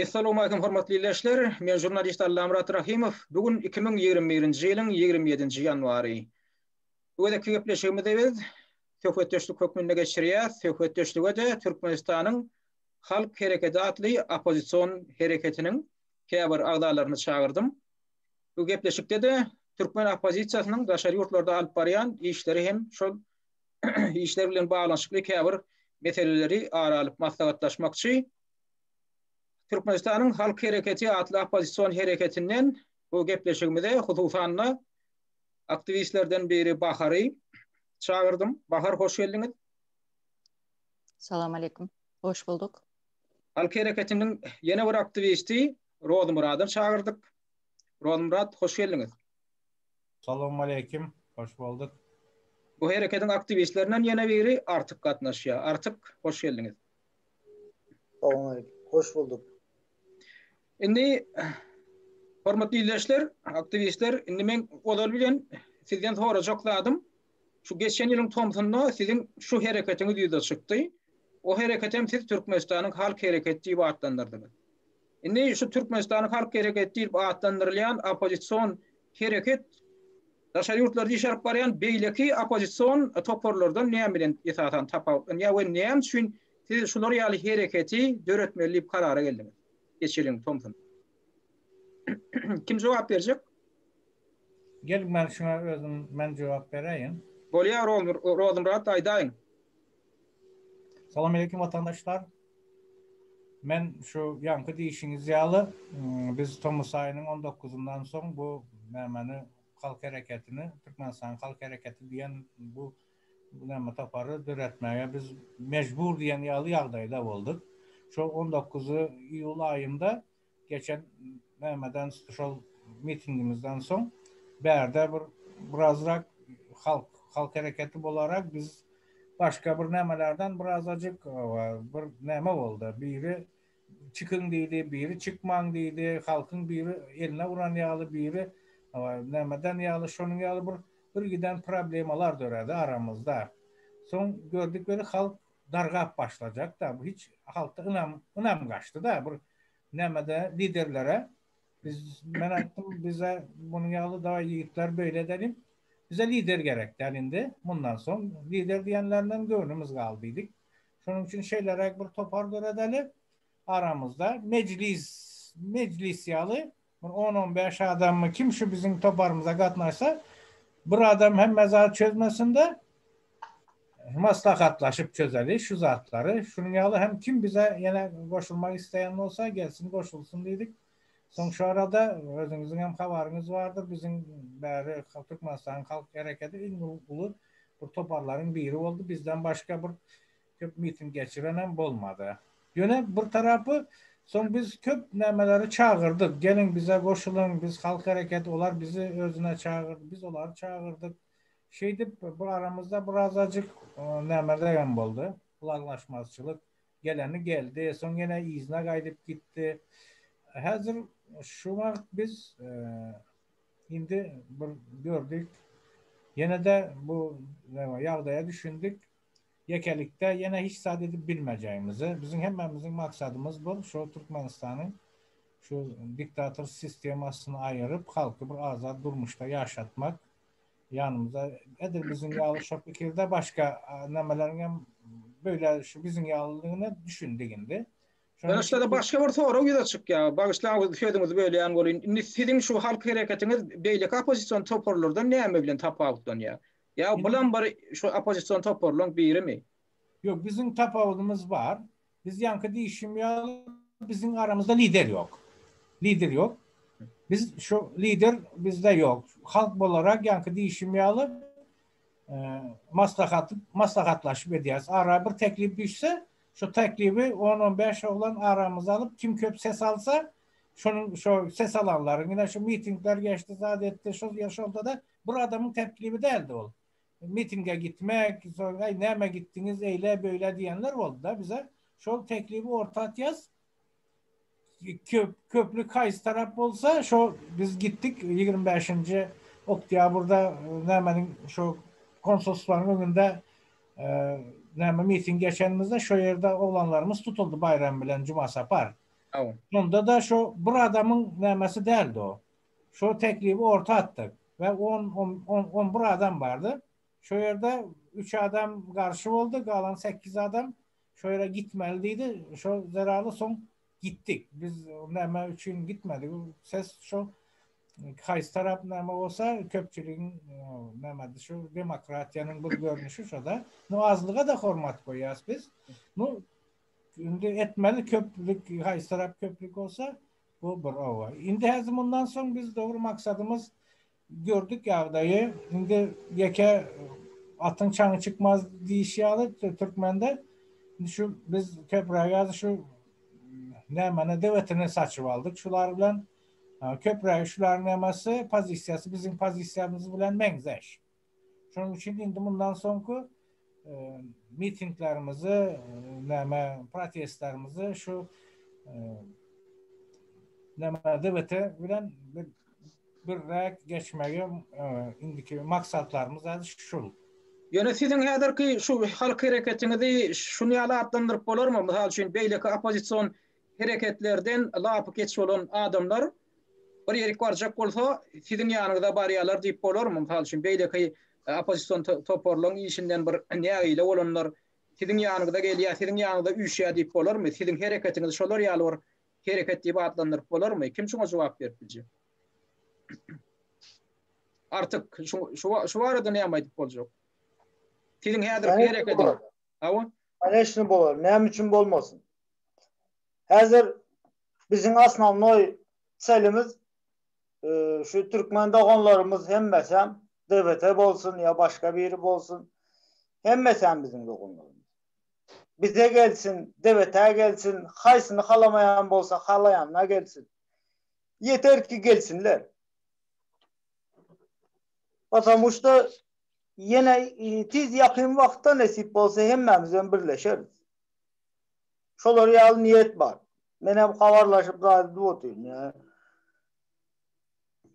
Assalamu alaykum hormatly izleyijiler. Men jurnalist Allam Murat Rahimov. Bugün 2021-nji ýylyň 27-nji ýanwary. Bu da köpleşigimizde biz Söhbetdeşlik hökmünde geçirýär. Söhbetdeşlige de Türkmenistanyň Halk Hereketi adly opozisiýon hereketiniň käbir agdalaryny çağırdım. Bu gepleşikde de Türkmen opozisiýasynyň daşary ýurtlarda alyp barýan işleri hem şol işler bilen baglanşykly käbir meseleleri aralyp maslahatlaşmakçy. Türkmenistanyň Halk Hereketi adly opozisiýon hereketinden bu gepleşigimizde hususanly aktivistlerden biri Bahary çağırdım. Bahar, hoş geldiňiz. Salam aleykum. Hoş bulduk. Halk Hereketi'nin yeni bir aktivisti Rozmurat'ı çağırdık. Rozmurat, hoş geldiniz. Salam aleykum. Hoş bulduk. Bu hareketin aktivistlerinden yeni biri Artık katnaşıyor. Artık, hoş geldiniz. Salam aleykum. Hoş bulduk. Indi hormatly izleyijiler, aktivistler, indi men olal bilen sizden sorajakladım. Şu geçen ýylyň tomsunda sizin şu hareketiniz ýüze çykdy. O hareketem siz Türkmenistanyň Halk Hereketi diýip atlandyrdyňyz. Indi şu Türkmenistanyň Halk Hereketi diýip atlandyrylýan opozisiýon hereket daşary ýurtlarda ýaşaryp barýan beýleki opozisiýon toporlardan näme bilen esasan tapawut. Ýa-da näme üçin siz şular ýaly hereketi döretmeli diýip karara geldiňiz. Geçelim tomsun. Kim cevap verecek? Gel ben şuna ben cevap vereyim. Bolya Rozmurat aýdaýyn. Salam aleykum vatandaşlar. Men şu ýanky diýişiňiz ýaly biz Tomus aýynyň 19-ndan soň bu nämeni halk hereketini, Türkmenistan halk hereketi diýen bu näme tapary döretmäge biz mejbur diýen ýaly ýagdaýda bolduk. Şu 19 iyul ayında geçen nämeden şol mitingimizden soň berde birazrak halk hereketi bolarak biz başka bir nämelerden birazajyk bir näme boldy. Biri çıkın diýdi, biri çıkmaň diýdi, halkyň biri eline uran ýaly, biri nämeden ýaly, şonuň ýaly bir giden problemalar döredi aramızda. Soň gördük böyle halk dargap başlajak da bu hiç halkta ınam gaçdy da bir nämede liderlere men aýtdym bize bunuň ýaly daha ýigitler böyle edelim. Bize lider gerek derinde. Bundan soň lider diýenlerden gönlümüz galdydyk. Şonuň üçin şeýlere bir topar edelim. Aramızda meclis ýaly 10-15 adammy kim şu bizim toparımıza gatnaşsa bir adam hem mezar çözmesinde maslahatlaşıp çözeli şu zatları. Şunun ýaly hem kim bize yine goşulmak isteyen olsa gelsin goşulsun dedik. Son şu arada özünüzün hem habarınız vardır. Bizim bäri Türkmenistan Halk Hereketi iň ulu bu toparların biri oldu. Bizden başka bir köp miting geçiren hem bolmadı. Yine bir tarafı son biz köp nämeleri çağırdık. Gelin bize goşulun, biz Halk Hereketi olar bizi özüne çağırdı. Biz onları çağırdık. Bu aramızda birazcık nämeler boldu. Kulaklaşmazçılık geleni geldi. Son yine izne gaýdyp gitti. Hazır şu wagt biz indi gördük. Yine de bu ýagdaýa düşündük. Yekelikte yine hiç saat edip bilmeyeceğimizi. Bizim hemmemizin maksadımız bu. Şu Türkmenistan'ın şu diktatör sistemasını ayırıp halkı bir azad durmuşta yaşatmak. Yanımıza edir bizim ýaly şo pikirde başka nämelerin böyle şu bizim ýalylığını düşündük indi. Ben işte de başka bir soru ýüze çyk ya. Bagışlaňyz söýdüňiz böleýän bolýan. Indi sizin şu halk hereketiniz beýleki opozisiýon toporlardan näme bilen tapawutdan ya? Ya bulan bir şu opozisiýon toporlaryň birimi? Yok, bizim tapawudymyz var. Biz ýanky diýişim ýaly bizim aramızda lider yok. Lider yok. Biz şu lider bizde yok. Halk bolarak ýanky diýişim ýaly maslahatlaşyp edýäs. Ara bir teklip düşse şu teklibi 10-15 oglan aramıza alıp kim köp ses alsa şu ses alanların yine şu mitingler geçti zaten şu yaşolda da bu adamın teklibi değildi ol. Mitinge gitmek, sonra näme gittiniz eyle böyle diyenler oldu da bize şu teklibi orta yaz. Köprü kayıs taraf olsa şu biz gittik 25. Oktyabr'da nämenin şu konsolosluğun önünde näme miting geçenimizde şu yerde oğlanlarımız tutuldu bayram bilen cuma sapar. Onda da şu bir adamın nemesi değildi o. Şu teklifi orta attık ve 11 adam vardı. Şu yerde 3 adam karşı oldu, kalan 8 adam şöyle gitmeliydi. Şu zararlı son gittik. Biz neme için gitmedik. Ses şu Kayıs taraf neme olsa köpçülüğün neme şu demokratiyanın bu görünüşü şu da. Nu azlığa da hürmet koyuyoruz biz. Nu şimdi etmeli köprülük, Kayıs taraf köprülük olsa bu bravo. Şimdi her zamandan sonra biz doğru maksadımız gördük yağdayı. Şimdi yeke atın çanı çıkmaz diyişiyalı Türkmen'de. Şu biz köprüye şu nemene devletini saçıp aldık. Şular bilen köprüye şular nemesi pozisyası bizim pozisyamızı bilen benzeş. Şunun için şimdi bundan sonra mitinglerimizi, neme protestlerimizi şu neme devlete bilen bir rek geçmeye indiki maksatlarımız az şu. Yönetici'nin häzirki şu halk hareketini şunu ýaly adlandyrıp bolarmy? Mysal üçin beýleki opozisiýon hareketlerden lapy geçip bolan adamlar bir ýerlik barjak bolsa, siziň ýanyňyzda barýarlar diýip bolarmy? Mysal üçin beýleki opozisiýon toporlaryň işinden bir näýile bolanlar siziň ýanyňyzda gelýär, siziň ýanyňyzda üýşýär diýip bolarmy? Siziň hareketiniz şolar ýaly bir hareket diýip adlandyryp bolarmy? Kim şuňa jogap berip bilje? Artık şu arada näme aýdyp boljak? Sizin häzirki hareketin. Awa? Aleşni bolar. Näme üçin bolmasın? Häzir bizim asnavnoy selimiz şu Türkmen doganlarımız hemmesem devlete bolsun ya başka biri bolsun. Hemmesem bizim doganlarımız. Bize gelsin, devlete gelsin, haysını halamayan bolsa halayanına gelsin. Yeter ki gelsinler. Потому что yine tiz yakın vakta nesip olsa hemmemizden birleşeriz. Şolar ýaly niyet var. Men hem habarlaşıp da otuyum ya.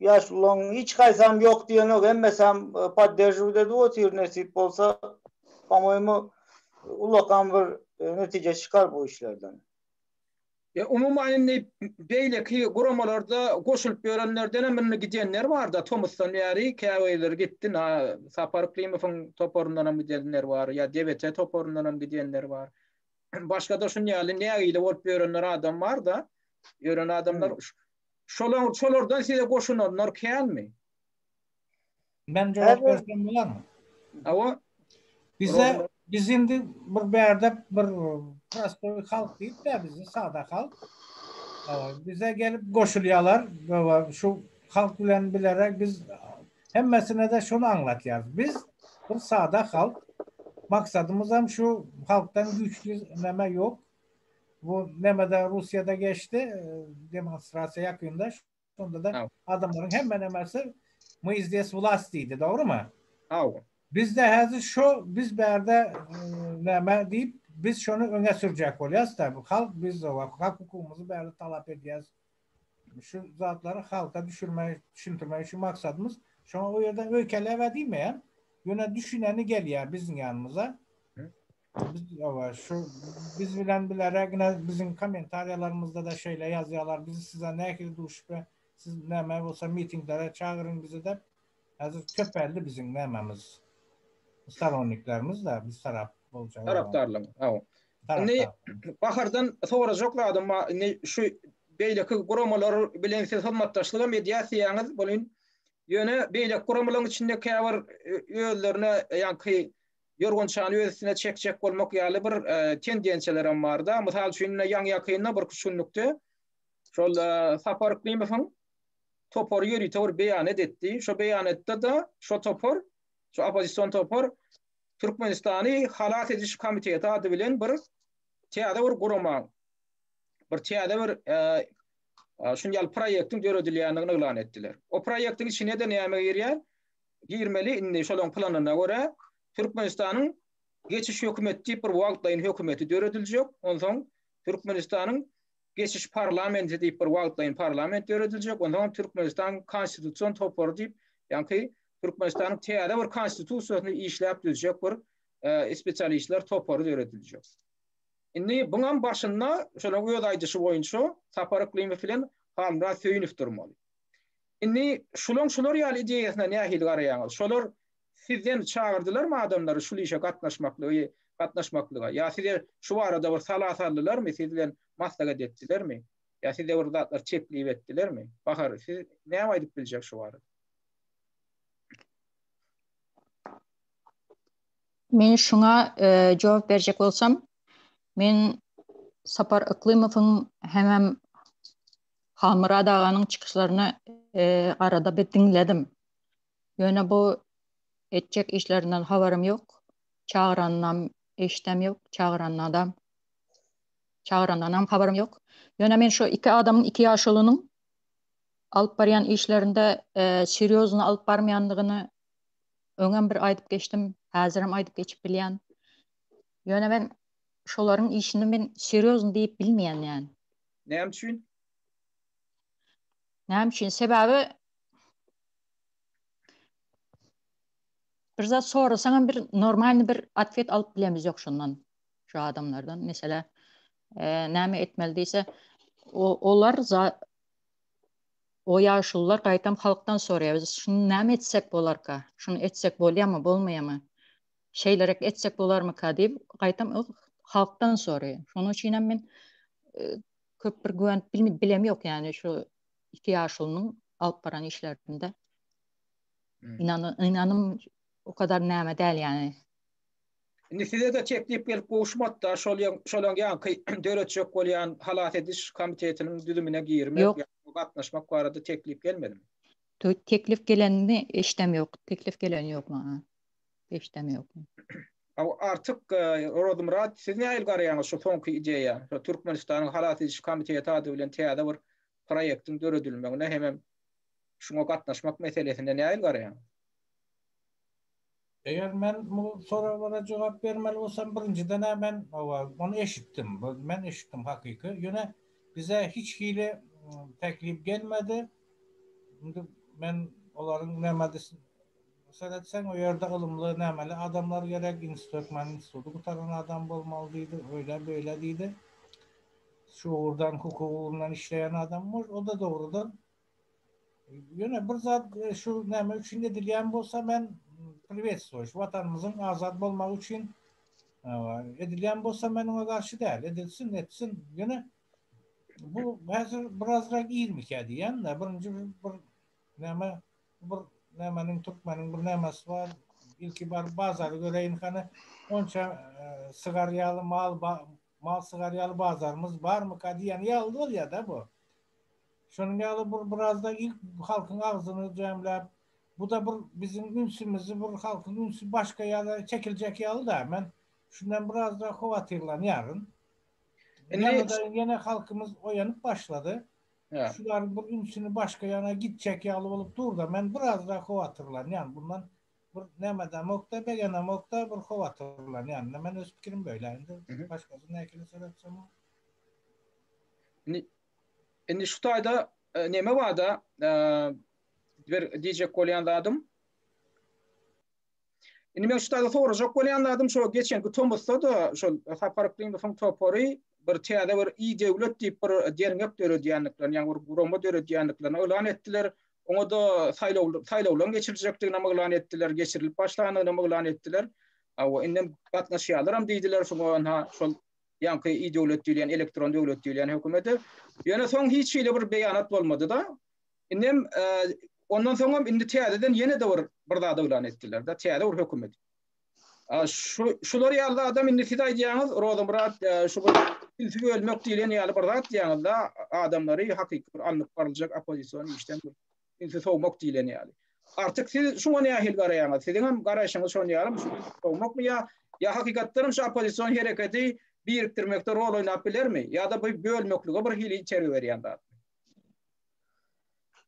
Yaş ulan hiç kaysam yok diyen yok. Hemmesem paddejuvde de otuyur nesip olsa pamoymu ulakan bir netice çıkar bu işlerden. Ya umuman beýleki guramalarda goşulyp ýörenlerden birini gidenler var da Tomusdan ýary käweler gitdi. Sapar Klimov'un toporundan hem gidenler var. Ya devlete toporundan hem gidenler var. Başka da şunýaly näýile bolup ýörenler adam var da ýören adamlar şolardan size goşunanlar kelmi? Ben cevap versem bolarmy? Awa Biz indi bir berde bir prosto halk deyip de bizi sada halk bize gelip goşulýarlar. Şu halk bilen bilerek biz hemmesine de şunu anlatýarys. Biz bir sada halk maksadımız hem şu halktan güçlü neme yok. Bu neme de Rusya'da geçti. Demonstrasya yakında. Sonunda da adamların hemen nemesi мы здесь властiydi. Doğru mu? Biz de hazır şu biz berde neme deyip biz şunu öne sürecek oluyoruz tabi. Halk biz de hak hukukumuzu berde talep ediyoruz. Şu zatları halka düşüntürmeyi şu maksadımız. Şu an o yerden öykele değil mi ya? Yine düşüneni geliyor bizim yanımıza. Biz bilen bilerek yine bizim komentaryalarımızda da şöyle yazıyorlar. Bizi size ne ki duşup siz neme olsa mitinglere çağırın bizi de. Hazır köpeldi bizim nememiz. Salonliklerimiz de biz taraf olacak. Taraftarlar. Ne bahardan sonra jokladym şu beýleki guramalar bilen siz hizmetdaşlyga mediasiýaňyz bolun. Ýöne beýleki guramalaryň içinde käbir ýöllerine ýa-ki ýorgunçany özüne çekjek bolmak ýaly bir tendensiýalar bar da. Mysal üçin ýaň ýakynda bir küçülnükde şol Sapar Klimov'un topor ýöri beýan etdi. Şu beýanetde da şu topor, şu opozisiýon topor Türkmenistany halat ediş komiteti ady bilen bir täze bir gurama, bir täze bir şunýal proýektiň döredilýändigini elan etdiler. O proýektiň içine de näme girýär? Girmeli indi şolaň planyna görä Türkmenistanyň geçiş hökümeti bir wagtlaýyn hökümeti dörediljek. Ondan Türkmenistanyň geçiş parlamenti diýip bir wagtlaýyn parlament dörediljek. Ondan Türkmenistan konstitusiýon topor diýip, ýa-ki Türkmenistanyň täze bir konstitusiýasyny işläp düzjek bir spesialistler toporu dörediljek. Indi bunun başına şöyle uyadaydışı boyunca Sapar iklimi filan hamra söyünüp durmalı. Indi şular ýaly ideyasına nähil garaýaňyz? Şolar sizden çağırdylar mı adamları şu işe gatnaşmaklyga? Ya size şu arada bir salasallylar mı? Sizden maslahat etdiler mi? Ya size bir zatlar çepliyip etdiler mi? Bahar, siz näme aýdyp biljek şu arada? Men şuna cevap verecek olsam, men Sapar Iklimov'un hemen Hamra Dağı'nın çıkışlarını arada bir dinledim. Yöne bu etcek işlerinden haberim yok. Çağırandan eştem yok. Çağırandan haberim yok. Yöne men şu iki adamın 2 yaşlının alıp baryan işlerinde seriozunu alıp barmayanlığını öňem bir aýdyp geçtim. Häzirim aýdyp geçip bilýän. Yöne men şolaryň işini men seriozun diýip bilmeýän ýani. Näme üçin? Näme üçin? Sebäbi bir zat sorasaň bir normal bir atwet alıp bilemiz ýok şondan. Şu adamlardan mesela näme etmeli diýse olar o ýaşlylar gaýtam halktan soraýar. Biz şunu näme etsek bolarka? Şunu etsek bolýarmy, bolmaýarmy? Şeylerek etsek bolarmy ka diýip gaýtam halktan soraýar. Şonuň üçin men köp bir güwenip bilem ýok ýani şu 2 ýaşlynyň alyp baran işlerinde. İnanım o kadar näme däl ýani. Indi size de çeklip gelip goşmatda şolaň ýa döretçek bolýan halat ediş komitetiniň düzümine girmek, gatnaşmak barada teklip gelmedimi? Teklif gelenini eşdem ýok. Teklif gelen ýok maňa. Eşdem ýok. Artık Rodumrat siz näil garaýaňyz şu soňky ideýa? Şu Türkmenistanyň halat ediş komiteti ady bilen täze bir proýektiň döredilmegine hemem şuňa gatnaşmak meselesinde näil garaýaňyz? Eğer men bu sorulara cevap vermeli olsam birinciden ben onu eşittim. Ben eşittim hakiki. Yine bize hiç hile teklif gelmedi. Ben onların nemedisini söyletsen o yerde ılımlı nemeli adamlar gerek institutu kurtaran adam olmalıydı. Öyle böyle değildi. Şuurdan, hukukundan işleyen adam var. O da doğrudan. Yine bir zat şu neme üçün edilýän bolsa ben privetsoy, vatanımızın azad bolmagy üçin edilýän bolsa men ona garşy däl, edilsin, etsin. Yine bu häzir birazrak iyilmik diýen de birinji bir näme bir nämenin Türkmeniň bir nämesi var. İlki bar bazary göreýin hany onça sygarýaly mal sygarýaly bazarymız barmy ka diýen ýaly bolýar da bu. Şonun ýaly biraz da ilk halkyň agzyny jemläp bu da bizim ünsümüzü halkyň ünsü başka ýaly çekiljek ýaly da men şundan biraz da howatyrlanýaryn. Yine halkımız oyanıp başladı. Şular bu ünsünü başka yana gitjek ýaly bolup durda men biraz da howatyrlanýan. Bundan bir näme mokda begene mokda bir howatyrlanýan. Men öz pikirim böyle. Başgasy näkile söyletsem. Indi şu taýda näme barda bir diýjek bolýanlarym. Indi men şu taýda sorajak bolýanlarym şu geçenki Tomusda da şu Sapar Iklimov'un topory bir täze bir idewlet diýip bir derňep döredýänliklerini, ýa-ni bir gurama döredýänliklerini elan etdiler. Oňa da saýlawlar geçiriljekdigini elan etdiler, geçirilip başlanyny elan etdiler. Indi gatnaşýarlar diýdiler şoňa şol ýa-ni idewlet diýilen, elektron döwlet diýilen hökümeti. Ýöne soň hiç şeýle bir beýanat bolmady da. Indi ondan soň indi täzeden ýene de bir zat elan etdiler da, täze bir hökümet. Şular ýaly adam indi siz aýdýaňyz Rodumrat şu ilki ölmek diýilen ýaly bir zat diýäňiz da adamlary hakyky bir alnyp barıljak opozisiýon işden ilki sowmak diýilen ýaly. Artyk siz şuňa nähil garaýaňyz? Siziň hem garaýşyňyz şoň ýaly sowmakmy ýa hakykatdan şu opozisiýon hereketi biriktirmekde rol oynap bilermi? Ya da bu bölmeklige bir hili içeri berýän zat.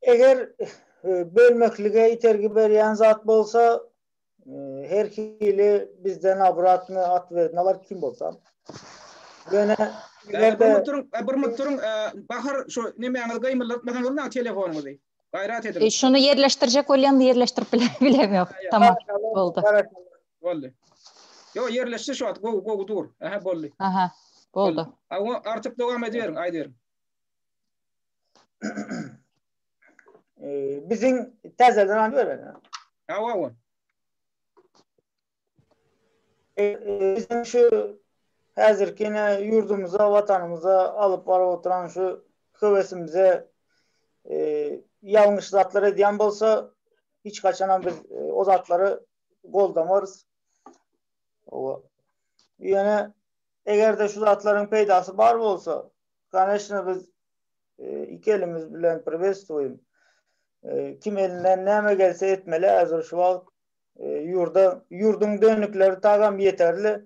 Eger bölmeklige itergi berýän zat bolsa her hili bizden abratny at berdiler kim bolsa. Ýöne bir muturun bahar şu nämeňiz gaýmylatmadan telefonuňyzy gaýrat edin. Şunu yerleştirecek bolýandy yerleştirip bilemiyorum. Tamam. Oldu. Boldy. Yo yerleşdi şu at go dur. Boldy. Aha. Boldu. Artık devam ediyorum, aydiyorum. Bizim tezelden anı verelim. Ava. Bizim şu hazırkine yurdumuza, vatanımıza alıp var oturan şu hevesimize yanlış zatlar ediyen bolsa hiç kaçanan biz o zatları goldamarız. Yani eğer de şu zatların peydası var olsa kanışını biz iki elimiz bilen protestoyum. Kim elinden neme gelse etmeli. Hazır şu an yurdun dönükleri tağam yeterli.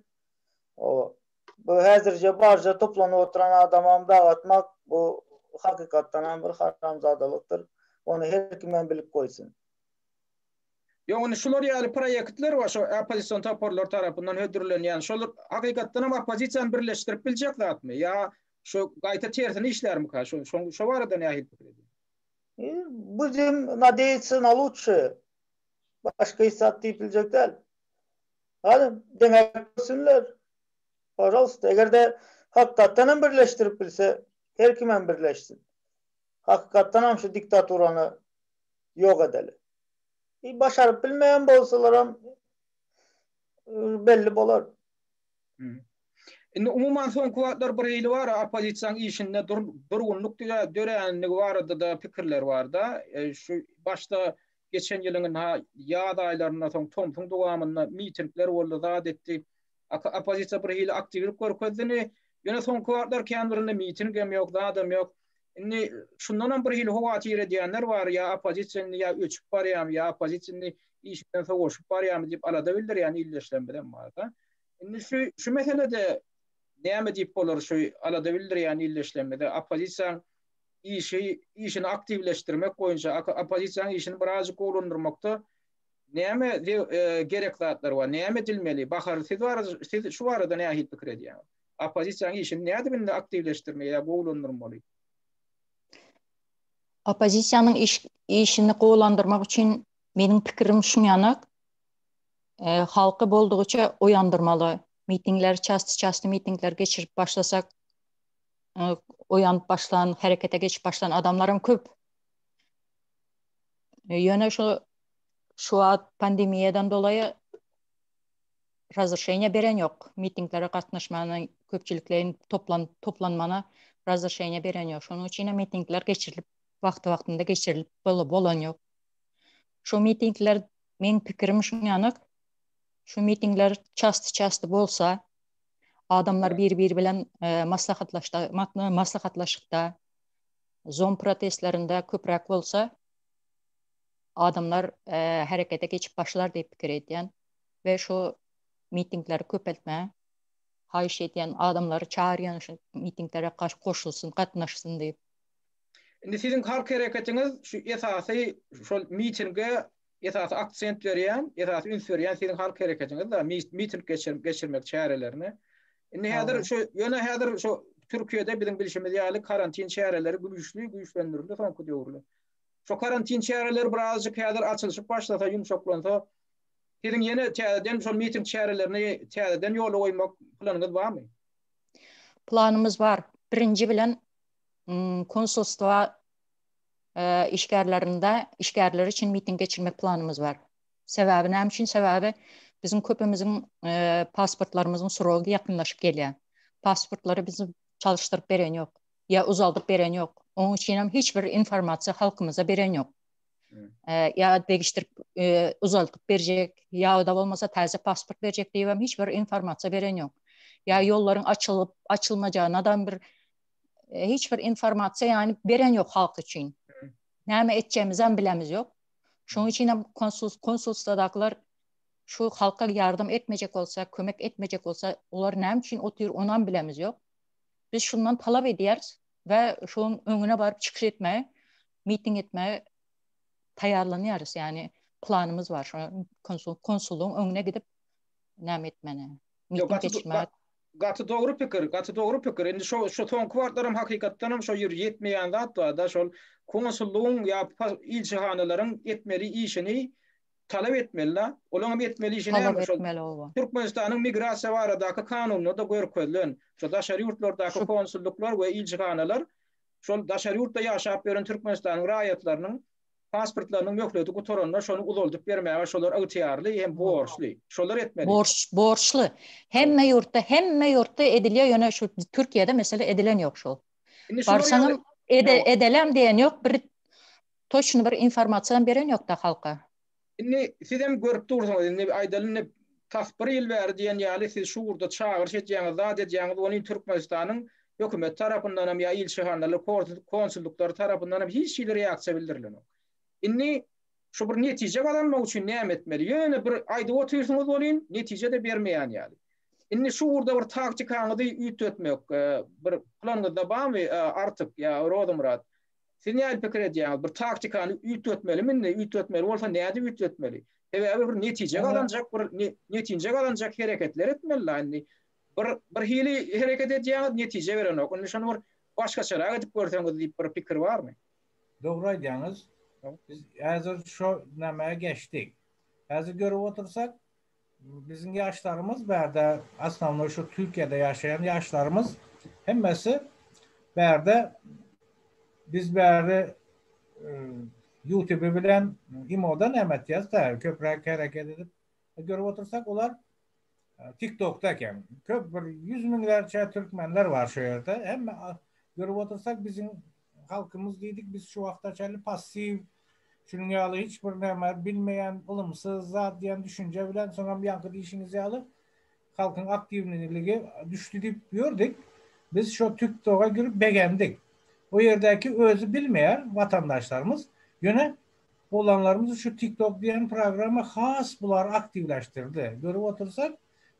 Bu hazırca barca toplanıp oturan adamam dağıtmak bu hakikaten bir haramzadalıktır. Onu her kimen bilip koysun. Yani şular yani proyektler var şu opozisyon toparlar tarafından ödürülen yani şular hakikaten ama opozisyon birleştirip bilecek zat mı? Ya şu gayta tersine işler mi ka? Şu var da ne ahil fikri? Bizim nadeysin alıçı. Başka istat deyilecek değil. Hadi denesinler. Pожалуйста, eğer de hakikaten birleştirip bilse her kimen birleşsin. Hakikaten şu diktaturanı yok edelim. Başarıp bilmeyen bolsalar belli bolar. Indi umuman son kuvatlar bir hili var, opozisyon işinde durgunluk dörenlik vardı da fikirler var da. Şu başta geçen yılın yağ aylarında tom duvamında mitingler oldu da etti. Opozisyon bir hili aktivlik görkezini. Yine son kuvatlar kendilerinde miting hem yok, da adam yok. Indi şundan bir hili hovatire ediyenler var ya opozisyon ya üçüp barayam ya opozisyon işinden soğuşup barayam deyip alada bildir yani illeşlenmeden var da. Indi şu meselede näme diýip bolar şu alada bildir yani illeşlenmede opozisyon işini aktivleştirmek boýunça opozisyon işini birazcık golundurmakda näme gerek zatlar var, näme dilmeli? Bahar siz şu arada näme hit pikir edýär? Opozisyon işini näde binde aktivleşdirmeli ya golundurmaly? Opozisyonun işini goýlandyrmak üçin meniň pikirim şunýanak. Halky boldugyça oyandyrmaly. Mitingler, çastı mitingler geçirip başlasak, oyanıp başlayan, harekete geçip başlayan adamlarım köp. Yöne şu an pandemiyadan dolayı razırşeýne beren yok. Mitinglere gatnaşmanın, köpçüliklerin toplanmana razırşeýne beren yok. Şonuň üçin mitingler geçirilip, wagtynda geçirilip bolan yok. Şu mitingler, men pikirim şunýanak, şu mitingler çastı bolsa, adamlar bir bilen maslahatlaşykda, zon protestlerinde köprek bolsa, adamlar harekete geçip başlar diýip pikir edýän ve şu mitingleri köpeltme, haýyş edýän adamları çağırýan şu mitinglere goşulsun, gatnaşsın diýip. Indi sizin halk hareketiniz şu esasy şol mitinge esasy aksent berýän, esasy üns berýän sizin halk hareketiniz da miting geçirmek çarelerini. Indi häzir şu ýöne häzir şu Türkiýede bizim bilişimiz ýaly karantin çareleri güýçlendirildi soňky döwürde. Şu karantin çareleri birazcık häzir açylyşyp başlasa, ýumşaklansa, sizin ýene täzeden şu miting çarelerini täzeden ýola goýmak planyňyz barmy? Planımız var. Birinci bilen konsolosluğa işgärler için miting geçirmek planımız var. Sebebi näme üçin? Sebebi bizim köpümizin pasportlarımızın suragy yakınlaşıp gelýär. Pasportları bizim çalıştırıp beren yok. Ya uzaldıp beren yok. Onun için hiçbir informasiya halkımıza beren yok. Ya değiştirip uzaltıp berjek, ya da olmasa taze pasport berjek diýip hiçbir informasiya beren yok. Ya yolların açılıp açılmajağına hiçbir informasiya yani beren yok halk için. Näme etjämizi bilemiz yok. Şoň üçin konsolosluğdakylar şu halka yardım etmeyecek olsa, kömek etmeyecek olsa, olar näme üçin otur onan bilemiz yok. Biz şundan talap edýäris ve şoň öňüne barıp çykyş etmeye, miting etmeye taýarlanýarys. Yani planımız var. Konsulluğun öňüne gidip näme etmene, miting geçirmeye. Gatı doğru pikir. Indi şu son kuartlarım hakikatdanam şu ýer ýetmeýän zat da şol konsulluğun ya ilçehanalaryň etmeli işini talep etmeliler. Olana etmeli işine talep ama şol etmeli ova. Türkmenistan'ın migrasiya varadaki kanununda da görkezlen. Şu daşary ýurtlardaki konsulluklar we ilçihanalar şol daşary ýurtda ýaşap beren Türkmenistan'ın raýatlarynyň pasportlarynyň möhletini gutoranlar şonu uzaldyp bermäge şolar agtyarly hem borçly. Şolar etmeli. Borçlu. Hemme yurtta edilýär, ýöne şu Türkiýede mesela edilen ýok şol. Barsaňam edelem diýen ýok, bir toşny bir informasiýa beren ýok da halka. Inni sizem görüp dursaňyz, inni aýdalyny tasbir ýyl bäri diýen ýaly siz şu urda çağırış etýäňiz, zat etýäňiz ony Türkmenistanyň hökümet tarapyndan hem ýa ilçihanalar, konsulluklar tarapyndan hem hiç şeýle reaksiýa bildirilýär. Inni şu bir netije galanmak üçin näme etmeli? Ýöne bir aýda oturýarsyňyz bolýan, netije de bermeýän ýaly. Inni şu urda bir taktikaňyzy üýtmetmek, bir planyňyzda barmy artyk ýa Rodumrat? Siz näme pikir edýäňiz? Bir taktikany üýtmetmelimi? Üýtmetmeli bolsa näde üýtmetmeli? Bir netije galanjak, bir netije galanjak hereketler etmeli. Bir hili hereket edýäňiz netije berenok. Onu şonu bir başgaça edip görseňiz diýip bir pikir barmy? Dogry aýdýaňyz. Biz hazır şu nämäge geçdik. Hazır görüp otursak, bizim yaşlarımız berde aslında şu Türkiye'de yaşayan yaşlarımız hemmesi berde biz berde YouTube bilen imodan emet yazda köprek hareket edip görüp otursak olar TikTok'tayken köp bir 100 binlerce Türkmenler var şu yerde. Hem görüp otursak bizim halkımız dedik biz şu wagtçaly pasif şunun ýaly hiç bir näme bilmeýän ılımsız zat diýen düşünje bilen soňra bir ýanky diýişiniz ýaly halkyň aktivniligi düşdi diýip ýördik. Biz şu TikTok'a girip begendik. O yerdeki özü bilmeýän vatandaşlarımız ýöne olanlarımız şu TikTok diýen programa has bular aktivleştirdi. Görüp otursak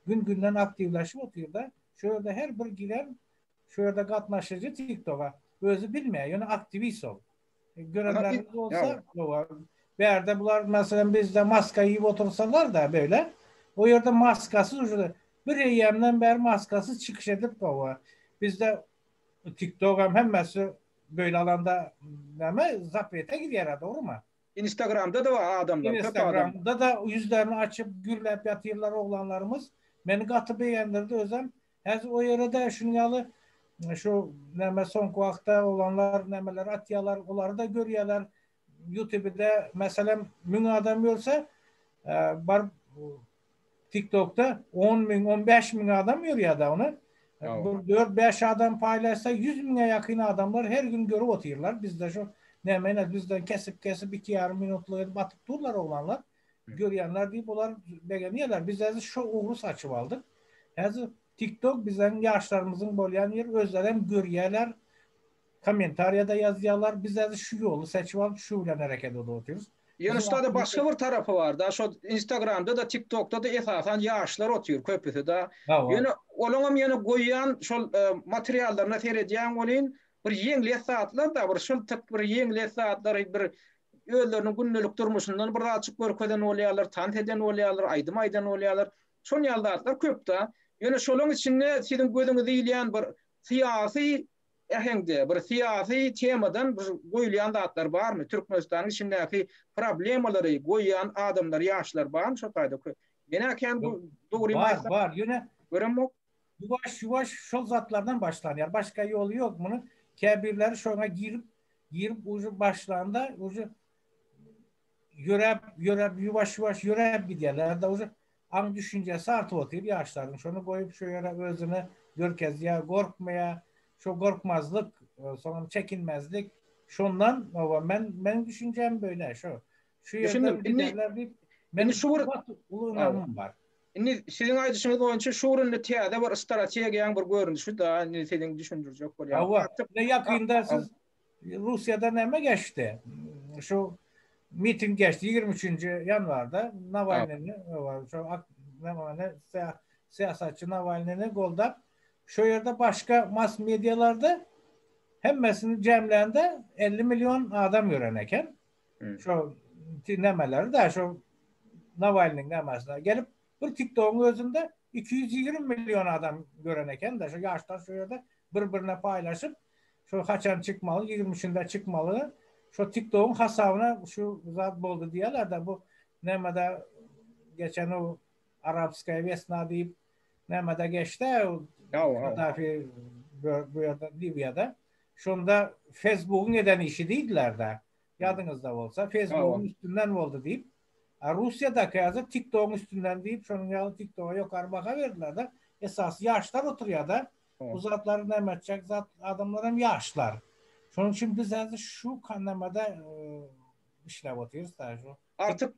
gün-günden aktivleşip oturuyor da şu ýerde her bir giren şu ýerde gatnaşyjy TikTok'a özü bilmeýän ýöne aktivist ol. Görenlerimiz olsa berde bular mesela bizde maska yiyip otursalar da böyle o yerde maskasız bir eyyemden beri maskasız çıkış edip baba. Bizde TikTok'am hemmesi böyle alanda zapete gidiyor doğru mu? Instagram'da da var adamlar. Instagram'da da yüzlerini açıp gürlep yatıyorlar oğlanlarımız. Beni katı beğendirdi özüm. O yere de şunyalı şu näme soňky wagtda olanlar nämeler atýalar, olary da görýärler. YouTube'da meselem 1000 adam görse bar TikTok'ta 10 bin 15 bin adam görýär da onu. 4-5 adam paylaşsa 100 bine yakın adamlar her gün görüp oturýarlar. Bizde şu näme bizden kesip 2,5 minutlyk batyp durlar olanlar. Görýänler diýip olar begenýärler. Biz häzir şu uğru saçyp aldyk. Häzir TikTok bizden yaşlarımızın bolýan yer özlerem görýärler. Komentariyada yazýarlar. Biz häzir şu ýoly seçip alyp şu bilen hereket edip oturýarys. Ýöne da başga bir tarapy bar da, şu Instagram'da da TikTok'da da esasan ýaşlar oturýar köpüsi da. Ýöne olaňam ýöne goýýan şol materiallaryna seredýän bolýan bir ýeňli saatlar da bir şol tek bir ýeňli saatlar bir özleriniň günnelik durmuşyndan bir açyk görkezden bolýarlar, tant eden bolýarlar, aýdym-aýdan bolýarlar. Şol ýaldatlar köp da. Ýöne şolaň içinde siziň gözüňizi ýylýan bir syýasy ehengde, bir syýasy temadan bir goýulýan zatlar barmy? Türkmenistanyň içindäki problemalary goýýan adamlar, ýaşlar barmy şo taýda? Ýene bu dogry maýsy var. Ýöne göremok. Ýuwaş şol zatlardan başlanýar. Başga ýoly ýok muny. Käbirleri şoňa girip uju başlanda uju ýörep ýuwaş ýörep gidýärler da uju aň düşünjesi artyp otyr ýaşlaryň. Şonu goýup şu ýere özüni görkezýär, gorkmaýa, şu gorkmazlyk, soňra çekinmezlik. Şondan men düşünjem böyle şu. Şu ýerde giderler diýip men şu ulunamam bar. Inni siziň aýdyşyňyz boýunça şu urunda täze bir strategiýaň bir görünüşi da siziň düşündirjek bolýar. Ne ýakynda siz Russiýada näme geçdi? Şu miting geçti 23. yanvarda Navalnyny şu siýasatçy Navalnyny goldap şu ýerde başga mas medialarda hemmesini jemlende 50 milyon adam göreneken. Şu nämeler da şu Navalnyň nämäsine gelip bir TikTok'un özünde 220 milyon adam göreneken de şu ýaşlar şu ýerde bir-birine paylaşıp şu haçan çıkmalı, 23'inde çıkmalı. Şu TikTok'un hasabyna şu zat boldy diýerler de bu Nemede geçen o Arapskaya Vesna deyip nemede geçti. Kadafi bu yada Libya'da. Şunda Facebook'un eden işi değildiler de. Yadınızda olsa Facebook'un üstünden oldu deyip Rusya'daki yazı TikTok'un üstünden deyip şunun yalı TikTok'a yukarı baka verdiler de esas yaşlar oturuyor da bu zatları ne edecek zat adamlar hem yaşlar. Şunun için biz yazı şu kanlamada işlev oturuyoruz da şu. Artık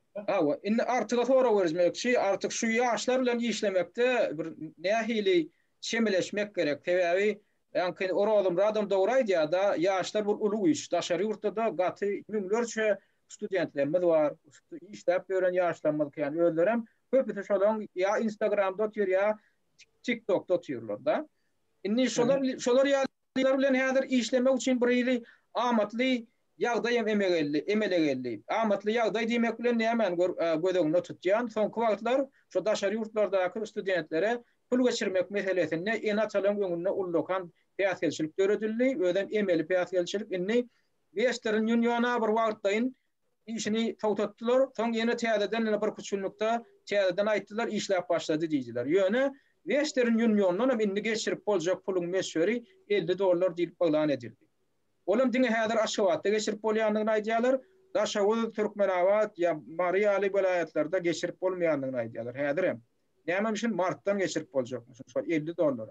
sonra vermekçi artık şu yaşlar bilen işlemekte bir nehili çemeleşmek gerek. Tevavi yani oralım adam doğraydı ya da yaşlar bu ulu iş. Daşarı yurtta gatı millerce studentlerimiz var. İşlep öğren yaşlanmadık yani öldürem. Köpütü şolan ya Instagram'da atıyor ya TikTok'ta atıyorlar da. İnni şolar yağlar bilen hadir işlemek için bireyli amatlı yağdayım emele amatlı yağday demek bilen hemen gözüňde tutjan soňky wagtlar şu daşary ýurtlardaky studentlere pul geçirmek meselesinde ena çalan öňünde ullukan piýasgelçilik göredildi. Öden emeli piýasgelçilik inni Western Union'a bir wagtdaýyn işini tawtatdylar. Soň ýene täzeden bir küçülnükde täzeden aýtdylar, işläp başlady diýdiler. Ýöne Western Union'dan hem inni geçirip boljak pulun meşguri $50 diýip baglan edildi. Olam diňe häzir aşgabatda geçirip bolýandygyny aýdýarlar. Daşawy Türkmenawat ya Mariýaly welaýatlarda geçirip bolmaýandygyny aýdýarlar. Häzir hem näme üçin martdan geçirip boljakmyş şu $50.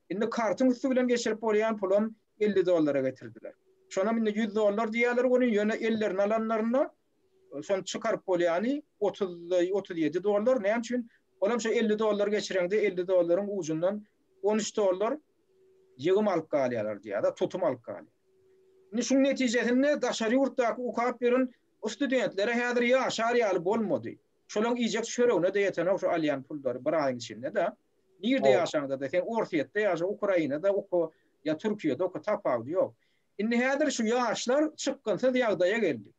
Indi kartyn üstü bilen geçirip bolýan pulum $50 getirdiler. Şonam indi $100 diýerler, onu ýöne ellerini alanlaryna son çıkarıp bolýany $37. Näme üçin? Olam şu $50 geçireňde $50'ın ucundan $13 ýygym alyp galýarlar diýär, tutum alyp galýar. Şunun netijesinde daşary ýurtdaky ukap beren studentlere häzir ýaşar ýaly bolmady. Şolaň ýyjak şöreğine de ýeten şu alýan pullary bir aýyň içinde de. Nirde ýaşaňda da sen Orfiýetde ýa-da Ukrainada oku ya Türkiýede oku tapawdy ýok. Indi häzir şu ýaşlar çykgynsa ýagdaýa geldi.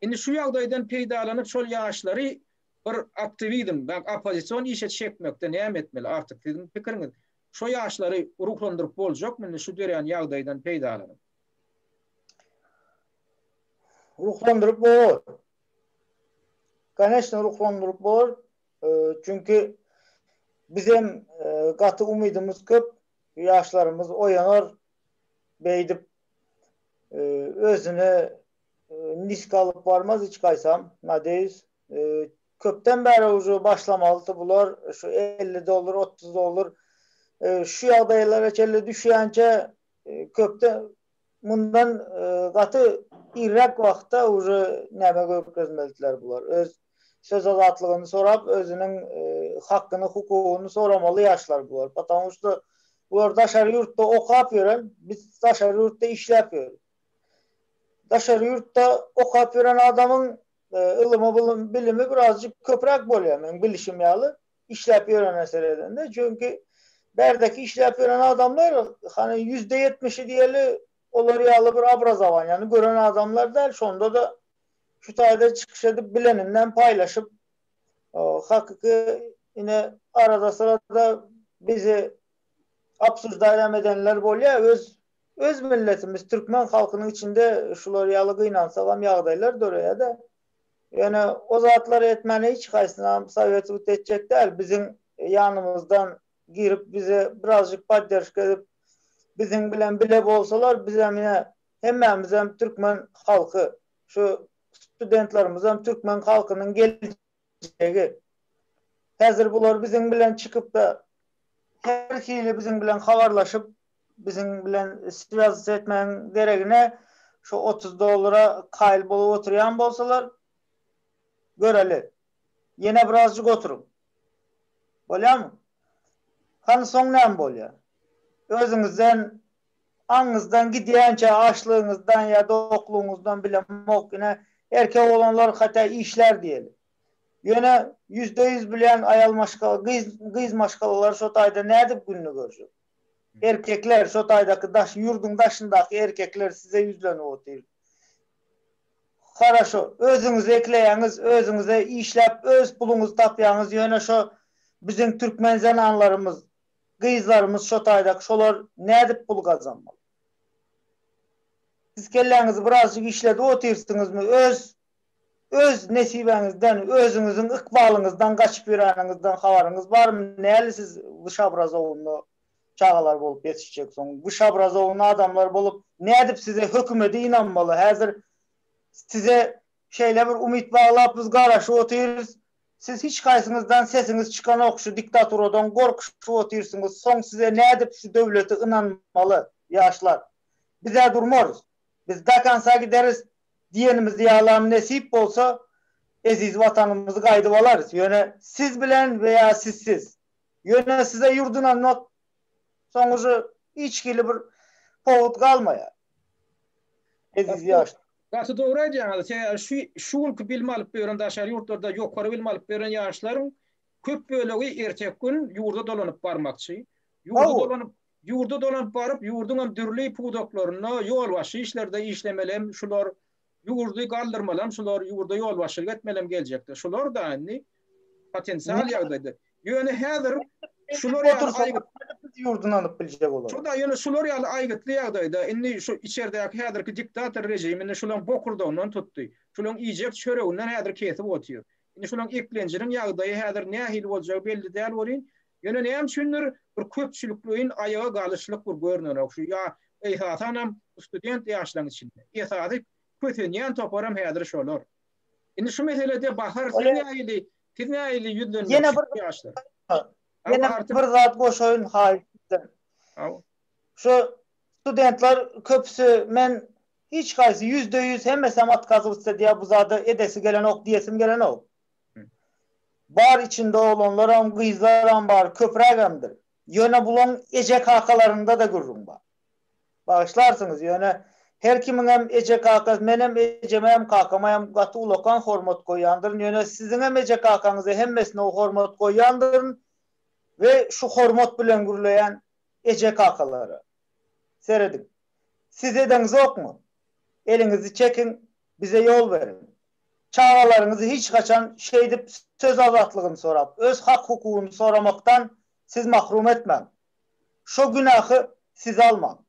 Indi şu ýagdaýdan peýdalanyp şol ýaşlary bir aktivizm, opozisiýon işe çekmekde näme etmeli artık sizin pikiriňiz? Şu ýaşlary uruklandyryp boljakmy şu dören ýagdaýdan peýdalanyp? Ruhlandırıp bol. Конечно, ruhlandırıp bol. Çünkü bizim katı umidimiz köp. Yaşlarımız oyanar, beydip özüne nisk alıp varmaz hiç kaysam. Nadeyiz. Köpten beri ucu başlamalıdı bunlar. Şu $50, $30. Şu yağdaylara çelle düşüyence köpten bundan katı İrrak vaxtda ucu nəmə qoyub gözməldiler bunlar. Öz söz azadlığını sorab, özünün hakkını, hukukunu soramalı yaşlar bunlar. Patamışda bunlar daşary yurtda okap yören, biz daşary yurtda işläp yören. Daşary yurtda okap yören adamın ılımy bilimi birazcık köprek bolýar. Men bilişim ýaly işläp yören meseleden de. Çünkü berdeki işläp yören adamlar hani %70'i diýeli olar ýaly bir abrazawan, yani gören adamlar değil. Şonda da şu taýda çykyş edip bileninden paylaşıp hakyky yine arada sırada bizi absurdalem edenler bolýar. Öz milletimiz Türkmen halkynyň içinde şular ýaly gynansalam ýagdaýlar döreýär de. Yani o zatlar etmeni hiç kaysına Sovyet etjek değil. Bizim yanımızdan girip bize birazcık podderşka edip bizim bilen bile bolsalar biz hemmemiz hem Türkmen halkı, şu studentlarımız hem Türkmen halkının geleceği. Hazır bunlar bizim bilen çıkıp da her şeyle bizim bilen havarlaşıp bizim bilen siyaset etmenin gereğine şu $30 kayıl bolup oturuyan bolsalar göreli. Yine birazcık oturun. Bolýar mı? Hani son näme bolýar? Özüňizden aňyzdan gidýänçe açlığınızdan ya da okluğunuzdan bilen mokine erkek olanlar hatta işler diýeli. Ýöne %100 bilen ayal maşgal, gyz maşgalalar şu taýda nädip günni görjek? Erkekler şu taýdaky yurdun daşyndaky erkekler size yüzlenip otyr. Haraşo, özüňiz ekleýäňiz, özüňize işläp öz puluňuzy tapýaňyz, ýöne şu bizim Türkmen zananlarymız, gyzlarymız şu taýdaky şolar nädip pul gazanmaly? Siz kelläňizi birazcık işledip otyrsyňyzmy? Öz öz nesibenizden, özünüzün ıkbalınızdan kaçıp yürenizden havarınız var mı? Neyli siz Vışabrazov'unu çağalar bolup yetişeceksin? Vışabrazov'unu adamlar bolup ne edip size hükümete inanmalı? Hazır size şeyle bir umut bağlayıp biz qaraşı otururuz. Siz hiç kaysınızdan sesiniz çıkan okşu diktatorodan korkuşu oturursunuz. Son size ne edip şu devlete inanmalı yaşlar. Bize durmoruz. Biz dakansa gideriz. Diyenimiz yalan nesip olsa aziz vatanımızı kaydı alarız. Yöne siz bilen veya sizsiz. Yöne size yurduna not sonucu içkili bir povut kalmaya. Aziz yaşlar. Gatı doğru edýäňiz. Şu bilme alıp beren daşar yurtlarda ýokary bilme alıp beren ýaşlaryň köp bölegi ertek gün ýurda dolanyp barmakçy. Ýurda dolanyp baryp ýurduň dürli pudoklaryna ýol başy işlerde işlemelem, şular ýurdy galdyrmalem, şular ýurda ýol başy etmelem geljekdir. Şular da indi potensial ýagdaýdy. Ýöne häzir şular ýaly yurdun alıp bilecek olur. Şurada ýöne şular ýaly aýgytly ýagdaýda indi şu içeridäki häzirki diktator rejimini şulan bokurdagyny tutdy. Şulan ijek çöreginden häzir kesip otýar. Indi şulan eklenjiriň ýagdaýy häzir nähil boljagy belli däl bolýan. Ýöne näme üçindir bir köpçülikliň aýaga galyşlyk bir görnür. Şu ýa eýhatanam student ýaşlaryň içinde. Eýhady kötünýän toparam häzir şolar. Indi şu meselede bahar tinäýli ýüzden ýene bir ýaşlar. Yine bir zat boş oyun haýypdy. Şu studentler köpüsü men hiç gaýsy %100 hemmesem atkazypsa diýe bu zady edesi gelen ok diýesim gelen ok. Bar içinde olanlaram gyzlaram bar köprägemdir. Ýöne bulan ejek hakalarında da görürüm bar. Bağışlarsınız ýöne her kimin hem ejek hakasy menem ejemem kakamaym gaty ulokan hormat goýandyr. Ýöne sizin hem ejek hakaňyzy hemmesine o hormat goýandyr. Ve şu hormat bilen gürleyen ejek hakaları. Seyredin. Siz edeniz yok mu? Elinizi çekin, bize yol verin. Çağalarınızı hiç kaçan şeydip söz azatlığını sorap, öz hak hukukunu soramaktan siz mahrum etmem. Şu günahı siz almam.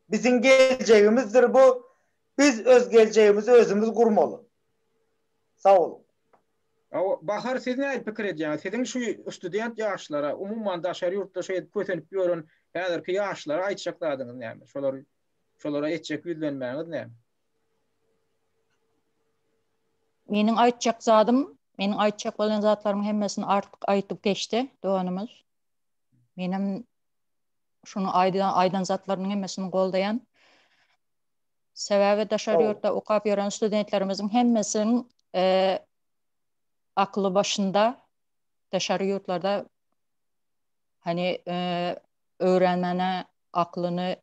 Bizim geleceğimizdir bu. Biz öz geleceğimizi özümüz kurmalı. Sağ olun. Bahar siz näme pikir edýäňiz? Sizin şu student ýaşlara, umumman daşary ýurtda şeýle kötenip ýören häzirki ýaşlara aýtjaklardyňyz näme? Şolara etjek bilmenmäňiz näme? Meniň aýtjak zadym, meniň aýtjak bolan zatlaryň hemmesini artyk aýtyp geçdi doganymyz. Menim şunu aýdan zatlarynyň hemmesini goldaýan sebäbi daşary ýurtda okap ýören studentlerimiziň hemmesiniň aklı başında daşary ýurtlarda hani öğrenmene, aklını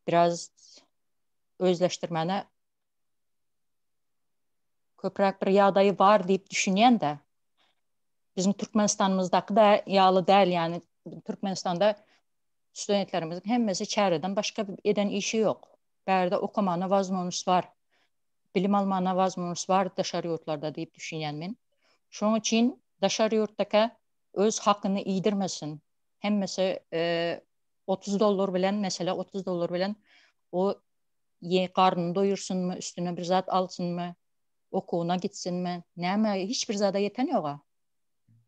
biraz özleştirmene köprak bir ýagdaýy var diýip düşünýän de bizim Türkmenistanymyzdaki da ýaly däl, yani Türkmenistanda studentlerimizin hemmesi çäreden başka eden işi yok. Bärde okumana vazmonus var. Bilim almana vazmonus var daşary ýurtlarda diýip düşünýän men. Şoň üçin daşary ýurtdaki öz hakyny iýdirmesin. Hemmesi $30 bilen, mesela $30 bilen o karnını doyursunmu, üstüne bir zat alsınmı, okuuna gitsinmi, näme hiçbir zada yeten ýok.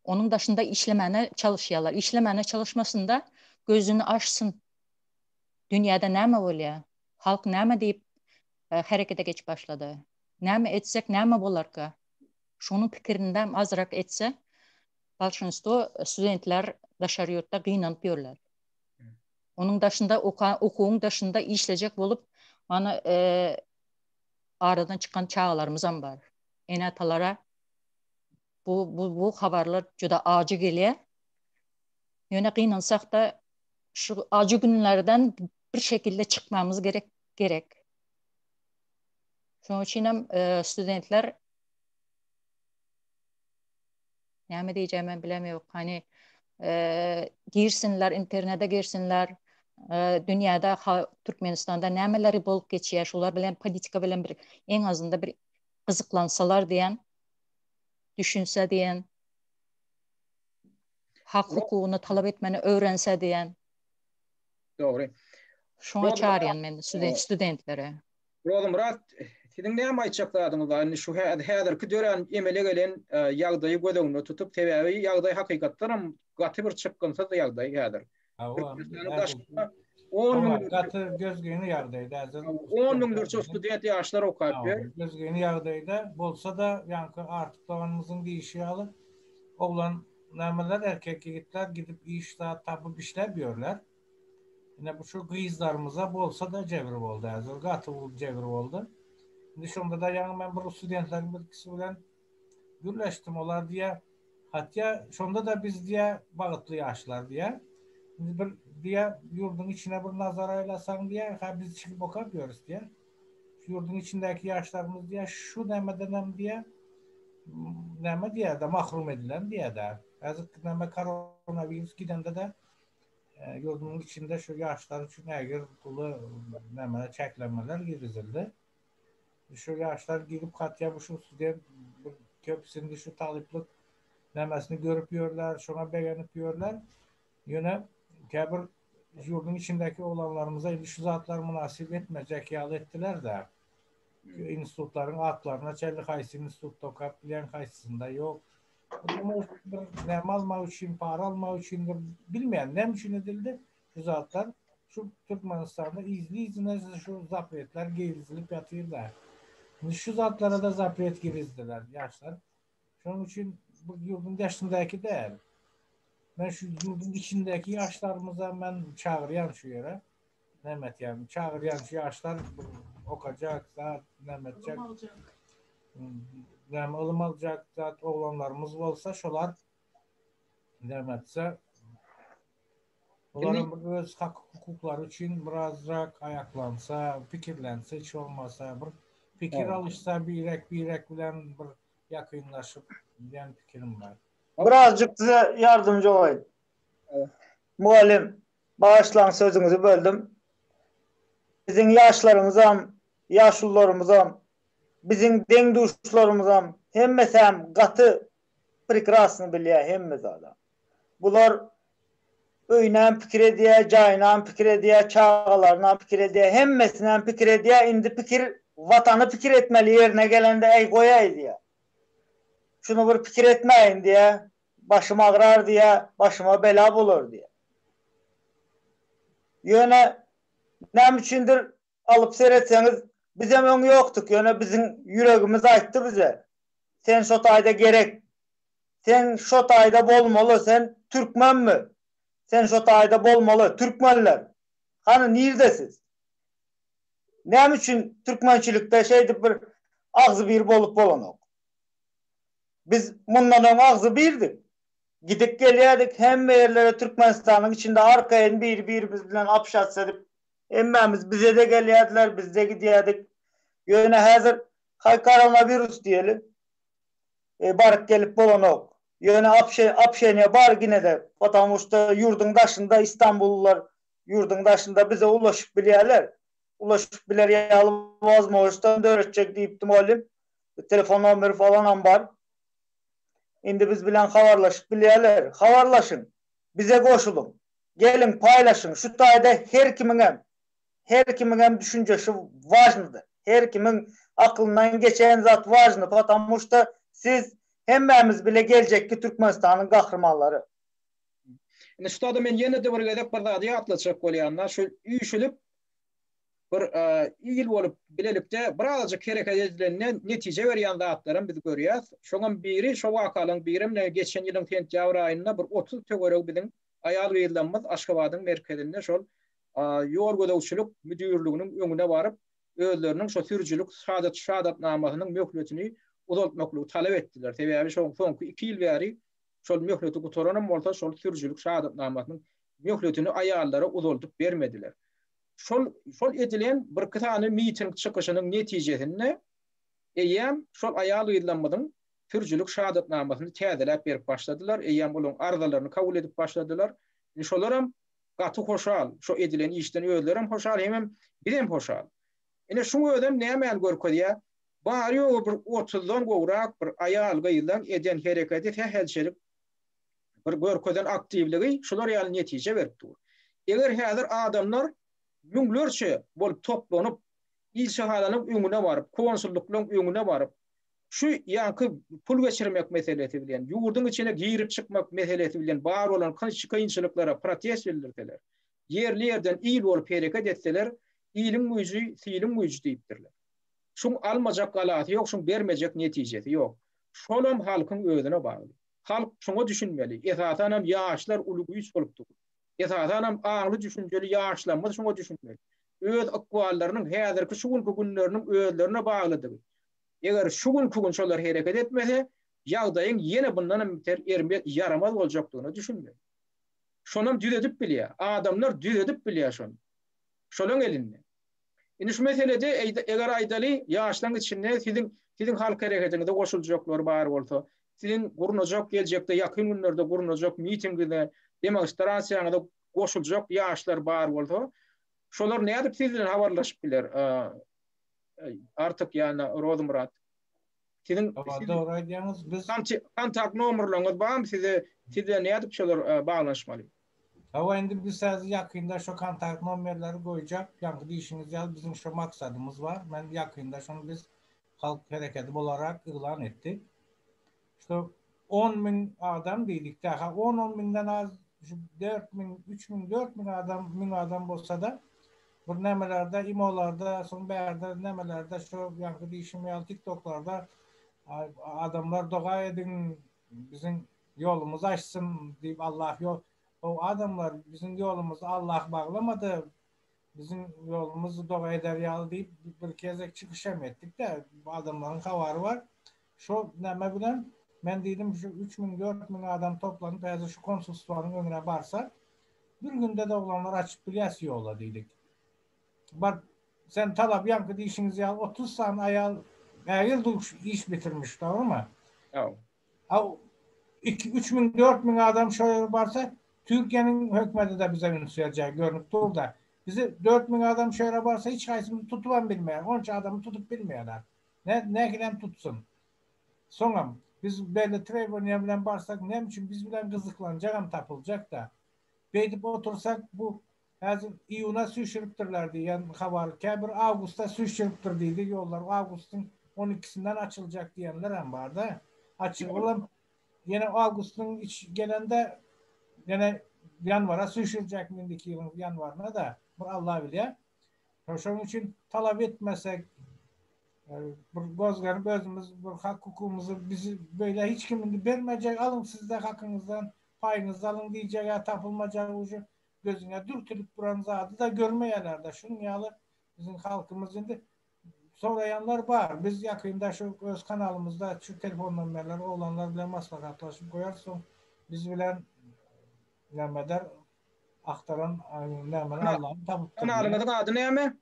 Onun daşında işlemene çalışýarlar. İşlemene çalışmasında gözünü açsın. Dünyada näme bolýar? Halk näme diýip harekete geç başlady? Näme etsek näme bolarka? Şunun pikirinden azrak etse, balşınsto studentler daşary ýurtda gynanyp ýörler. Onun daşında okuğun daşında işlejek bolup, mana aradan çıkan çağalarımız var. Enatalara bu habarlar juda acı gelýär. Ýöne gynansak da şu acı günlerden bir şekilde çıkmamız gerek. Şoň üçin hem studentler näme diýjäm men bilemýär. Hani girsinler, internete girsinler. Dünyada Türkmenistan'da nämeleri bolup geçýär, şular bilen politika bilen bir en azında bir gyzyklansalar diýen, düşünse diýen, hak hukukunu talap etmeni öğrense diýen. Doğru. Şoňa çağırýan men studentlere. Rolum rat Sizin näme aýtjaklardyňyz bar? Şu häzirki dören emele gelen ýagdaýy gödöňde tutup täbäbi ýagdaý hakykatdan gaty bir çykgynsa da ýagdaý häzir. 10 000 Gatı gözgeni ýagdaýda 10 000 student ýaşlar okap ber. Gözgeni ýagdaýda bolsa da ýanky artyklarymyzyň diýişi ýaly oglan nämeler erkek ýigitler gidip işde tapyp işläp ýörler. Ine bu şu gyzlarymyza bolsa da jebir boldy. Häzir gaty jebir boldy. Indi şonda da ýa-ni men bir studentlaryň birkisi bilen gürleşdim olar diye. Hatya şonda da biz diye bagıtly ýaşlar diye. Indi bir diye ýurdun içine bir nazar aýlasaň diye, ha biz çykyp okap ýörüs diye. Şu ýurdun içindäki ýaşlarymyz diye şu nämedenem diye näme diye de mahrum edilen diye de. Häzir näme koronavirus gidende de ýurdun içinde şu ýaşlar üçin ägir tuly näme çeklenmeler girizildi. Şu ýaşlar girip hatya bu şu student köpsinde şu talyplyk nämesini görüp ýörler, şoňa begenip ýörler. Ýöne käbir ýurdun içindäki olanlarymyza şu zatlar münasip etmejek ýaly etdiler de. Institutlaryň atlaryna çelli haýsy institutda okap bilen haýsysynda ýok. Bir näme almak üçin, para almak üçin bilmeýän näme üçin edildi. Şu zatlar şu Türkmenistanda izine şu zapretler girizilip ýatyrlar. Şu zatlara da zapret girizdiler ýaşlar. Şonuň üçin bu ýurdun ýaşyndaky däl. Men şu ýurdun içindäki ýaşlarymyza men çagyrýan şu ýere. Näme diýýär? Çagyrýan şu ýaşlar okajak, zat näme edecek? Näme ılım aljak, zat oglanlarymyz bolsa şolar näme etse olaryň öz hak hukuklary üçin birazrak ayaklansa, pikirlense, hiç olmasa bir pikir alışsa birek bilen bir yakınlaşıp diyen pikirim var. Birazcık size yardımcı olayım. Muallim, bağışlan sözünüzü böldüm. Bizim yaşlarımızam, yaşlılarımızam, bizim deňduşlarymyzam hemmesem gatı prekrasny bilýär hemmesi adam. Bular öýnän pikir edýär, jaýnan pikir edýär, çağalaryndan pikir edýär, hemmesinden pikir edýär. Indi pikir vatanı pikir etmeli yerine gelende ey goýaý diýär. Şunu bir pikir etmeyin diye, başım ağrar diye, başıma bela bulur diye. Yöne näme üçindir alıp seyretseniz bize öňü ýoktuk. Yöne bizim yüregimiz aýtdy bize. Sen şo taýda gerek. Sen şo taýda bolmaly. Sen türkmenmi? Sen şo taýda bolmaly. Türkmenler. Hani nirdesiz? Näme üçin türkmençilikde şeýdi bir agzy bir bolup bolanok? Biz bundan öň agzy birdik. Gidip gelýärdik hemme ýerlere Türkmenistanyň içinde arkaýyn bir-birimiz bilen apşat edip emmemiz bize de gelýärdiler, biz de gidýärdik. Ýöne häzir koronavirus diýeli. Baryp gelip bolanok. Ýöne apşeňe bar gine de, потому что ýurdun daşynda İstanbullular ýurdun daşynda bize ulaşyp bilýärler. Ulaşyp biler ýaly Vazmoşdan döretjek diýipdim olim. Telefon nomeri falanam bar. Indi biz bilen habarlaşıp bilýärler. Habarlaşın. Bize goşulun. Gelin paylaşın. Şu taýda her kiminem düşünjesi важныdır. Her kimin aklından geçen zat важны, потому что siz hemmemiz bile gelecekki Türkmenistan'ın kahramanları. Indi şu taýda men ýene de bir gedep bir zady atlaçak bolýanlar, şu üýşülip bir ýyl bolup bilelikde birazjyk hereket edilen netije berýän zatlaryň biz görýäs. Şoňam biri şu wakalyň birimle geçen ýylyň sentýabr aýynda bir 30 töwerek biziň aýal ýyllanmaz Aşgabatyň merkezinde şol ýol gödäwçilik müdürliginiň öňüne baryp özleriniň şo sürüjülük şahadat namasynyň möhletini uzatmakly talap etdiler. Sebäbi soňky 2 ýyl bäri şol möhleti gutaranam bolsa şol sürüjülük şahadat namasynyň möhletini aýallara uzatyp bermediler. Şol edilen bir kitany miting çykyşynyň netijesinde eýem şol aýal ýyllanmadyň sürüjülük şahadat namasyny täzeläp berip başladylar. Eýem olaň arzalaryny kabul edip başladylar. Şolaram gaty hoşal, şo edilen işden özlerim hoşal, hemem bizem hoşal. Ene şu ödem näme görkezýär? Bari o bir 30-dan gowrak bir aýal gyýlan eden hereketi tähelçilik bir görkezen aktivligi şolar ýaly netije beripdir. Eger häzir adamlar müňlerçe bolup toplanyp il şahalanın öňüne baryp, konsulluklyň öňüne baryp, şu ýanky pul geçirmek meselesi bilen, ýurdun içine girip çykmak meselesi bilen bar bolan kynçylyklara protest bildirdiler. Yerli yerden il bolup hareket etseler, ilin müjü, silin müjü diýipdirler. Şuň almajak galaty ýok, şuň bermejek netijesi ýok. Şolam halkyň özüne bagly. Halk şoňa düşünmeli. Esasanam ýaşlar ulugy bolupdy. Esasanam aňly düşünjeli ýaşlanma şoňa düşünmeli. Öz akwallarynyň häzirki şu günleriniň özlerine baglydyr. Eger şu gün şolar hareket etmese, ýagdaýyň ýene bundan biter yaramaz boljakdygyny düşünmeli. Şonam düzedip bilýär. Adamlar düzedip bilýär şonu. Şolaň elinde. Indi şu meselede eger aýdaly ýaşlaryň içinde sizin halk hareketinde goşuljaklar bar bolsa, sizin gurunajak geljekde ýakyn günlerde gurunajak mitingde, demonstrasiýaňda goşuljak ýaşlar bar bolsa, şolar nädip siz bilen habarlaşyp biler? Artık yani Rozmurat. Sizin doğru diýäňiz, biz kontakt nomerlaryňyz barmy size nädip şolar baglanşmaly? Hava indi biz size yakında şu kontakt numarları koyacak. Yani işiniz ya bizim şu maksadımız var. Ben yakında şunu biz halk hareketi olarak ilan ettik. İşte 10.000 adam dedik daha 10 binden az 4.000, 3.000, 4.000 adam olsa da bu nemelerde, imolarda, sonbaherde nemelerde şu yankı değişim ya TikTok'larda adamlar dua edin bizim yolumuz açsın deyip Allah yol. O adamlar bizim yolumuzu Allah bağlamadı. Bizim yolumuzu dua eder yal deyip bir kezek çıkışam ettik de bu adamların havarı var. Şu neme bilen ben dedim şu 3.000 4.000 adam toplanıp bazı şu konsolosluğun önüne varsa bir günde de olanlar açıp bilyası yolla dedik. Bak sen talap yankı işinizi ya 30 saniye ayıldık iş bitirmiş tamam mı? Evet. 3.000 4.000 adam şöyle varsa Türkiye'nin hükümeti de bize ünlüyeceği görünüp dur da bizi 4.000 adam şöyle varsa hiç kaysını tutulan bilmeyen 10 adamı tutup bilmeyenler ne giden tutsun sonra biz böyle Trevoni'ye bilen varsak ne için biz bilen kızıklanacak tapılacak da beydip otursak bu hazır iyuna süşürüptürlerdi yani haber kebir Ağustos'ta süşürüptür dedi yollar Ağustos'un 12'sinden açılacak diyenler hem vardı açık olan yine Ağustos'un gelende yine yanvara süşürecek mindeki yılın yanvarına da Allah bilir. Şunun için talep etmesek bu gözlerini özümüz bu hak hukukumuzu bizi böyle hiç kimin vermeyecek alın siz de hakkınızdan payınızı alın diyecek ya tapılmacağı ucu gözüne dürtülüp buranız adı da görmeyenler de şunun yalı bizim halkımızın da sorayanlar var. Biz yakında şu öz kanalımızda şu telefon numaraları olanlar bile maslakatlaşıp koyarsın. Biz bilen Nemeder aktaran Nemer Allah'ın tabuttu. Kanalınızın adı näme?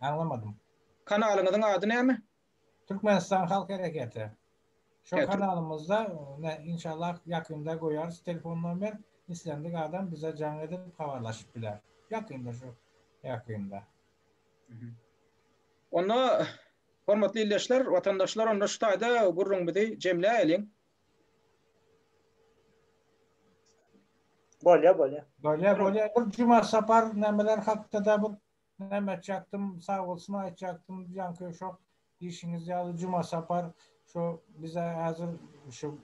Anlamadım. Kanalınızın adı näme? Türkmenistan Halk Hareketi. Şu kanalımızda inşallah yakında koyarız. Telefon numara İslam'daki adam bize can edip haberleşip biler. Yakında şu yakında. Onu hormatly illeşler, vatandaşlar onda şu taýda gurrun bidi jemle elin. Böyle. Böyle bir cuma sapar nemeler hakta da bir neme çaktım sağ olsun açacaktım yankı şu işiniz yalı cuma sapar şu bize hazır şu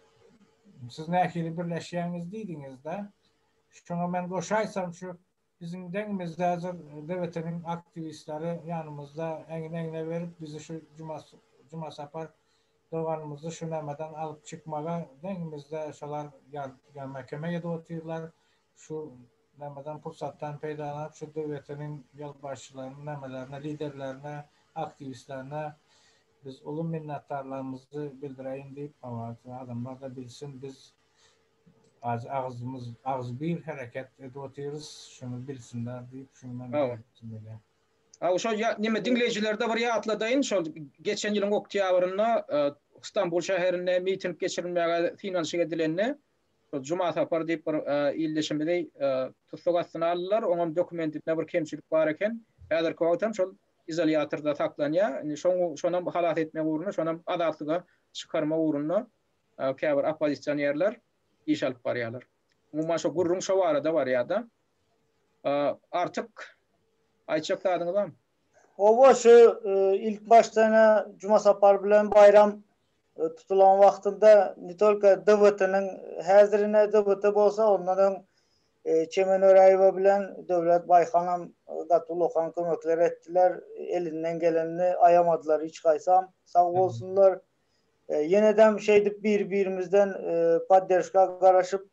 siz nekili birleşýäňiz diýdiniz de şuna men goşaysam şu bizim dengimizde hazır devletinin aktivistleri yanımızda eňine verip bizi şu cuma sapar doğanımızı şu nemeden alıp çıkmaga dengimizde şolar mahkemeye oturýarlar. Şu nemeden pursattan peýdalanıp şu devletinin yol başçılarının nemelerine, liderlerine, aktivistlerine biz ulu minnettarlarımızı bildireyin deyip ama adamlar da bilsin biz ağız bir hareket ediyoruz şunu bilsinler deyip şunu böyle. Şu nime dinleýijilerde bir ýatladayın şol geçen ýylyň oktýabrynda İstanbul şäherinde miting geçirilmäge finansiýa edilenne Cuma sapar deyip bir illeşimde tutsugasyny aldylar. Oňam dokumentinde bir kemçilik bar eken. Häzirki wagtam şol izolýatorda saklanýar. Şonam halat etmek uğruna, şonam adatlyga çykarma uğruna käbir opozisiýonерler iş alyp barýarlar. Umma şo gurrun şo barada bar ýa-da. Artık aýtjak taýdyňyz barmy? Ova şu ilk başta Cuma Sapar bilen bayram tutulan vaxtında nitolka DVT-nin hazırına DVT bolsa ondan Çemen Örayeva bilen Devlet Baykanam Gatul Okan kömekler ettiler. Elinden gelenini ayamadılar hiç kaysam. Sağ olsunlar. Yeniden şeydip birimizden padderşka garaşıp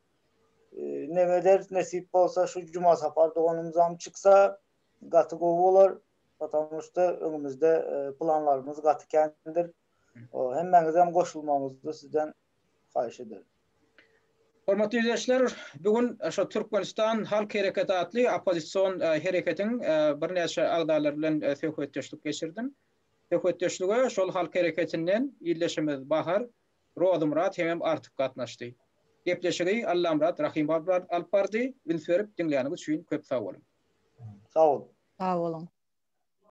nemeder nesip olsa şu Cuma Sapar doğanımızam çıksa gatı govular. Vatandaşta önümüzde planlarımız gatı kendidir. Hem koşulmamızda sizden xahiş ederim. Hormatly izleyijiler, bugün şu Türkmenistan Halk Hareketi adlı opozisyon hareketin bir neçe agdalar bilen söhbetleşdik geçirdim. Söhbetleşlige şol halk hareketinden illeşimiz Bahar, Rodumrat hem artık katnaşdı. Gepleşigi Allamrat Rahim Alpardi, bilferip dinleýäniniz üçin köp sag bolun. Sağ olun. Sağ olun.